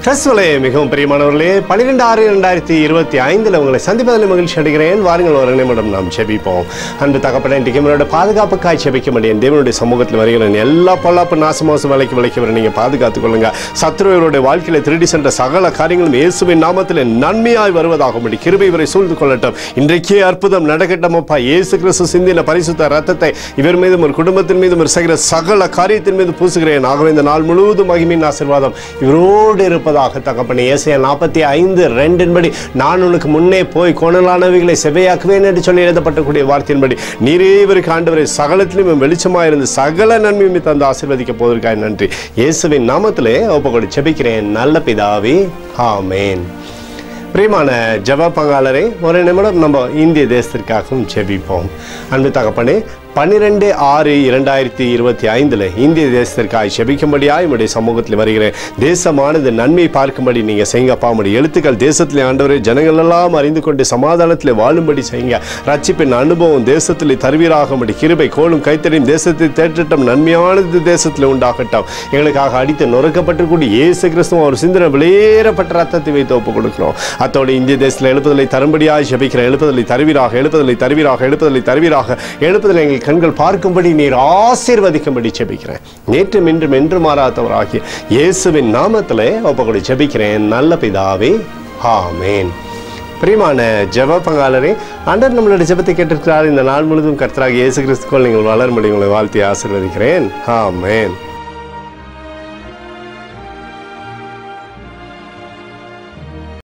கிறிஸ்துவிலே மிகவும் பிரியமானவர்களே, 12/6/2025 உங்களை சந்திப்பதில் மகிழ்ச்சி அடைகிறேன். வாருங்கள், ஒரு நிமிடம் நாம் ஜெபிப்போம். அன்பு தகப்பனே, இன்றைக்கு நம்மளோட பாதுகாப்புக்காய் ஜெபிக்க முடியும். தேவனுடைய சமூகத்தில் வருகிறேன். எல்லா பொல்லாப்பு நாசமோசம் விலைக்கு வர நீங்கள் பாதுகாத்துக் கொள்ளுங்க. சத்ருவருடைய வாழ்க்கையில் திருடி சென்ற சகல காரியங்களும் இயேசுவின் நாமத்தில் நன்மையாய் வருவதாகும்படி கிருபை இவரை சூழ்ந்து கொள்ளட்டும். இன்றைக்கே அற்புதம் நடக்கட்டும் அப்பா. இயேசு கிறிஸ்து சிந்தின பரிசுத்த ரத்தத்தை இவர் மீதும் ஒரு குடும்பத்தின் மீதும் ஒரு சகல காரியத்தின் மீது பூசுகிறேன். ஆகவே இந்த நாள் முழுவதும் மகிமையின் ஆசீர்வாதம் இவரோடு இருப்பதாக தகப்பனே. ஏசாயா 45:2 நான் உனக்கு முன்னே போய் கோணலானவைகளை செவ்வையாக்குவேன் என்று சொல்லி எழுதப்பட்டக்கூடிய வார்த்தையின்படி நீரே இவருக்கு ஆண்டவரை சகலத்திலும் வெளிச்சமாயிருந்து சகல நன்மையுமே தந்து ஆசீர்வதிக்க போவதற்காக நன்றி. இயேசுவின் நாமத்திலே ஒப்புக்கொண்டு ஜெபிக்கிறேன் நல்ல பிதாவே, ஆமேன். பிரியமான ஜெப பங்காளரே, ஒரு நிமிடம் நம்ம இந்திய தேசத்திற்காகவும் ஜெபிப்போம். அன்பு தகப்பனே, 12/6/2025 இந்திய தேசத்திற்காக ஜெபிக்கும்படியாய் உடைய சமூகத்தில் வருகிறேன். தேசமானது நன்மை பார்க்கும்படி நீங்கள் செய்யுங்கப்பா. உடைய எழுத்துக்கள் தேசத்தில் ஆண்டவரே ஜனங்கள் எல்லாம் அறிந்து கொண்டு சமாதானத்தில் வாழும்படி செய்யுங்க. ரட்சிப்பின் அனுபவம் தேசத்தில் தருவீராகும்படி கிருபை கோலும் கைத்தறியும் தேசத்தை தேற்றட்டும். நன்மையானது தேசத்தில் உண்டாகட்டும். எங்களுக்காக அடித்து நொறுக்கப்பட்டிருக்கூடிய இயேசு கிறிஸ்துவ ஒரு சிந்தனை வெளியேறப்பட்ட ரத்தத்தை வைத்து ஒப்புக் கொடுக்கிறோம். அத்தோடு இந்திய தேசத்தில் எழுப்புதலை தரும்படியாக ஜெபிக்கிற. எழுப்புதலை தருவீராக, எழுப்புதலை தருவீராக, எழுப்புதலை தருவீராக, எழுப்புதலை எங்கள் கண்கள் பார்க்கும்படி நீர் ஆசீர்வதிக்கும்படி ஜெபிக்கிறேன். நேற்றும் இன்றும் என்று மாறாதவராகிய இயேசுவின் நாமத்திலே ஒப்புக்கொண்டு ஜெபிக்கிறேன் நல்ல பிதாவே, ஆமேன். பிரியமான ஜெப பங்காளரே, ஆண்டவர் நம்மளுடைய ஜெபத்தை கேட்டிருக்கிறார். இந்த நாள் முழுவதும் கர்த்தராகிய இயேசு கிறிஸ்துவுக்குள் நீங்கள் வளரும்படி உங்களை வாழ்த்தி ஆசீர்வதிக்கிறேன். ஆமேன்.